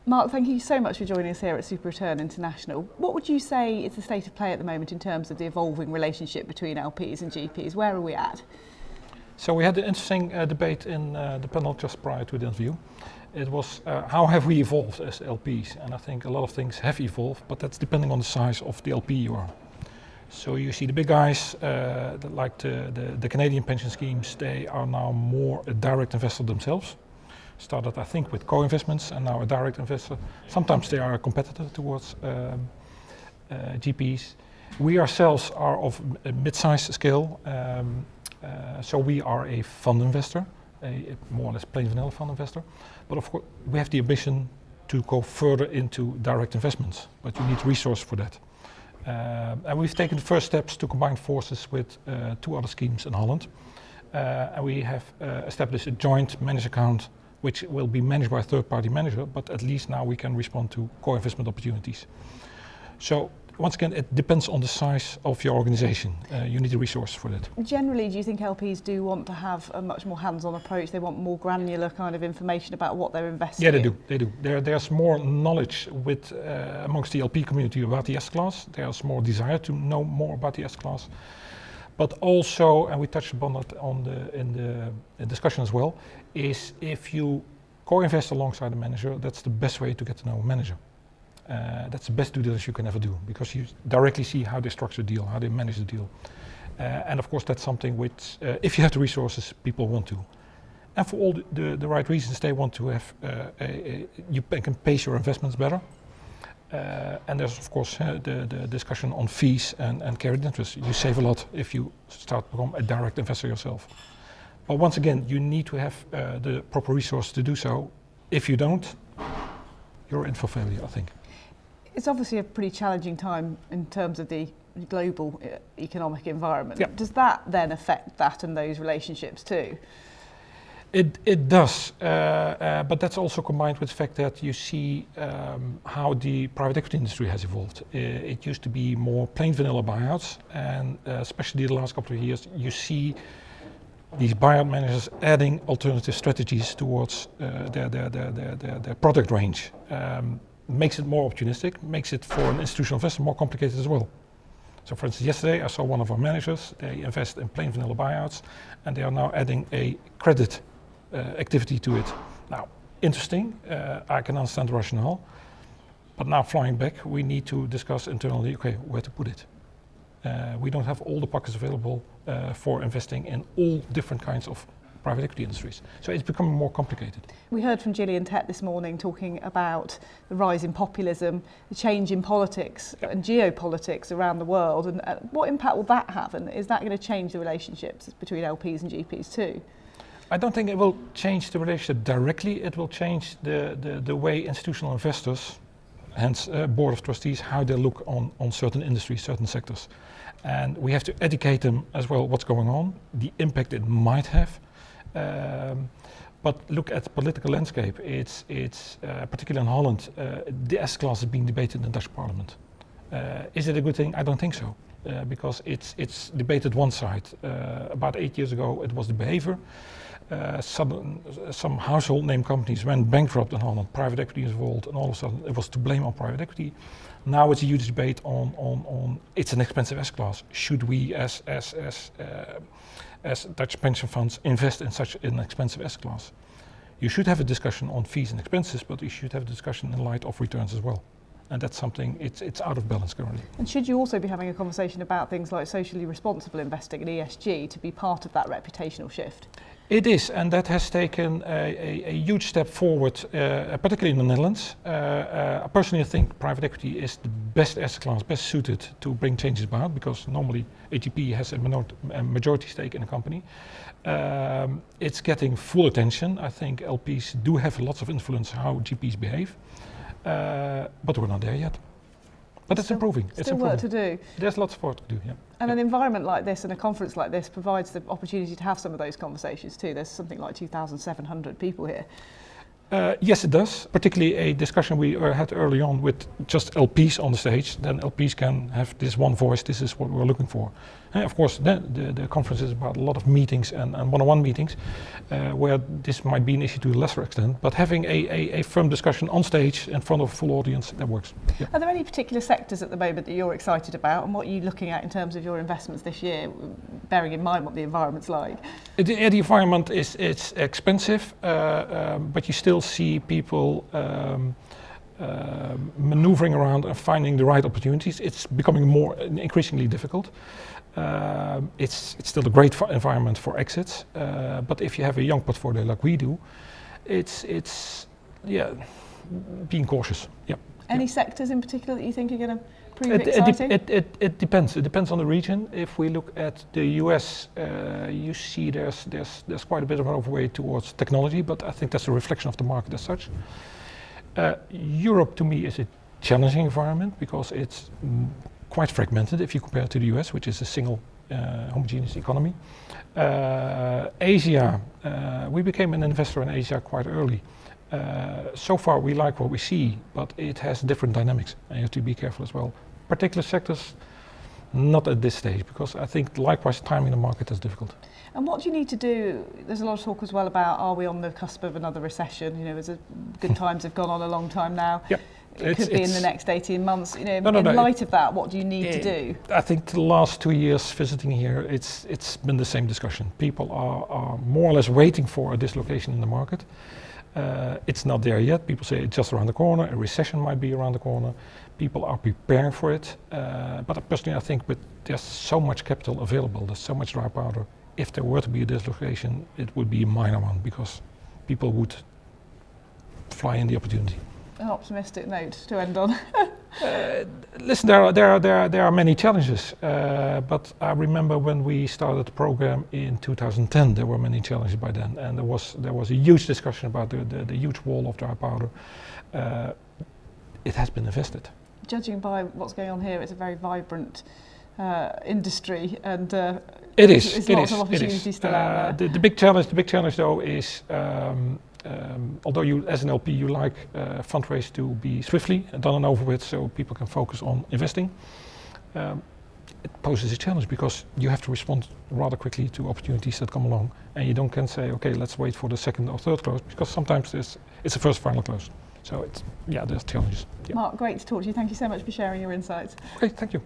Marc, thank you so much for joining us here at SuperReturn International. What would you say is the state of play at the moment in terms of the evolving relationship between LPs and GPs? Where are we at? So we had an interesting debate in the panel just prior to the interview. It was how have we evolved as LPs? And I think a lot of things have evolved, but that's depending on the size of the LP you are. So you see the big guys, like the Canadian pension schemes, they are now more a direct investor themselves. Started, I think, with co-investments and now a direct investor. Sometimes they are a competitor towards GPs. We ourselves are of a mid-sized scale, so we are a fund investor, a more or less plain vanilla fund investor. But of course, we have the ambition to go further into direct investments, but you need resource for that. And we've taken the first steps to combine forces with 2 other schemes in Holland. And we have established a joint managed account which will be managed by a third-party manager, but at least now we can respond to co-investment opportunities. So once again, it depends on the size of your organization. You need a resource for that. Generally, do you think LPs do want to have a much more hands-on approach? They want more granular kind of information about what they're investing in? Yeah, they do. There's more knowledge with amongst the LP community about the S class. There's more desire to know more about the S class. But also, and we touched upon that in the discussion as well, is if you co-invest alongside a manager, that's the best way to get to know a manager. That's the best due diligence you can ever do, because you directly see how they structure the deal, how they manage the deal. And of course that's something which, if you have the resources, people want to. And for all the right reasons, they want to have, you can pace your investments better. And there's of course the discussion on fees and carried interest. You save a lot if you start to become a direct investor yourself. But once again, you need to have the proper resource to do so. If you don't, you're in for failure, I think. It's obviously a pretty challenging time in terms of the global economic environment. Yeah. Does that then affect that and those relationships too? It does, but that's also combined with the fact that you see how the private equity industry has evolved. It used to be more plain vanilla buyouts, and especially the last couple of years, you see these buyout managers adding alternative strategies towards their product range. Makes it more opportunistic, makes it for an institutional investor more complicated as well. So for instance, yesterday I saw one of our managers, they invest in plain vanilla buyouts, and they are now adding a credit activity to it. Now, interesting, I can understand the rationale, but now flying back, we need to discuss internally, okay, where to put it. We don't have all the pockets available for investing in all different kinds of private equity industries. So it's becoming more complicated. We heard from Gillian Tett this morning talking about the rise in populism, the change in politics and geopolitics around the world, and what impact will that have? And is that going to change the relationships between LPs and GPs too? I don't think it will change the relationship directly. It will change the way institutional investors, hence board of trustees, how they look on certain industries, certain sectors. And we have to educate them as well what's going on, the impact it might have. But look at the political landscape. It's particularly in Holland, the S class is being debated in the Dutch parliament. Is it a good thing? I don't think so, because it's debated one side. About 8 years ago, it was the behavior. Some household name companies went bankrupt in Holland, private equity is involved, and all of a sudden it was to blame on private equity. Now it's a huge debate on it's an expensive S class. Should we as Dutch pension funds invest in such an expensive S class? You should have a discussion on fees and expenses, but you should have a discussion in light of returns as well. And that's something, it's out of balance currently. And should you also be having a conversation about things like socially responsible investing and ESG to be part of that reputational shift? It is, and that has taken a huge step forward, particularly in the Netherlands. I personally think private equity is the best asset class, best suited to bring changes about, because normally AGP has a majority stake in a company. It's getting full attention. I think LPs do have lots of influence how GPs behave, but we're not there yet. But it's improving. Still work to do. There's lots of work to do, yeah. And an environment like this and a conference like this provides the opportunity to have some of those conversations too. There's something like 2,700 people here. Yes, it does. Particularly a discussion we had early on with just LPs on the stage. Then LPs can have this one voice. This is what we're looking for. And of course, the conference is about a lot of meetings and one-on-one meetings, where this might be an issue to a lesser extent. But having a firm discussion on stage in front of a full audience, that works. Yeah. Are there any particular sectors at the moment that you're excited about, and what are you looking at in terms of your investments this year, bearing in mind what the environment's like? The environment it's expensive, but you still see people maneuvering around and finding the right opportunities. It's becoming increasingly difficult. It's still a great environment for exits, but if you have a young portfolio like we do, it's being cautious. Yeah. Any sectors in particular that you think are going to prove exciting? It depends. It depends on the region. If we look at the US, you see there's quite a bit of an overweight towards technology, but I think that's a reflection of the market as such. Europe, to me, is a challenging environment because it's quite fragmented if you compare it to the US, which is a single homogeneous economy. Asia, we became an investor in Asia quite early. So far we like what we see, but it has different dynamics and you have to be careful as well. Particular sectors, not at this stage, because I think likewise timing the market is difficult. And what do you need to do? There's a lot of talk as well about, are we on the cusp of another recession? You know, as good times have gone on a long time now. Yep. It could be in the next 18 months. You know, in light of that, what do you need to do? I think the last 2 years visiting here, it's been the same discussion. People are more or less waiting for a dislocation in the market. It's not there yet. People say it's just around the corner. A recession might be around the corner. People are preparing for it. But personally, I think there's so much capital available, there's so much dry powder. If there were to be a dislocation, it would be a minor one because people would fly in the opportunity. An optimistic note to end on. Listen, there are many challenges, but I remember when we started the program in 2010, there were many challenges by then, and there was a huge discussion about the huge wall of dry powder. It has been invested. Judging by what's going on here, it's a very vibrant industry, and it is. There's lots of opportunities still out there. The big challenge though is. Although you, as an LP, you like fundraise to be swiftly done and over with, so people can focus on investing. It poses a challenge because you have to respond rather quickly to opportunities that come along, and you can say, okay, let's wait for the second or third close, because sometimes it's a first final close. So there's challenges. Yeah. Marc, great to talk to you. Thank you so much for sharing your insights. Okay, thank you.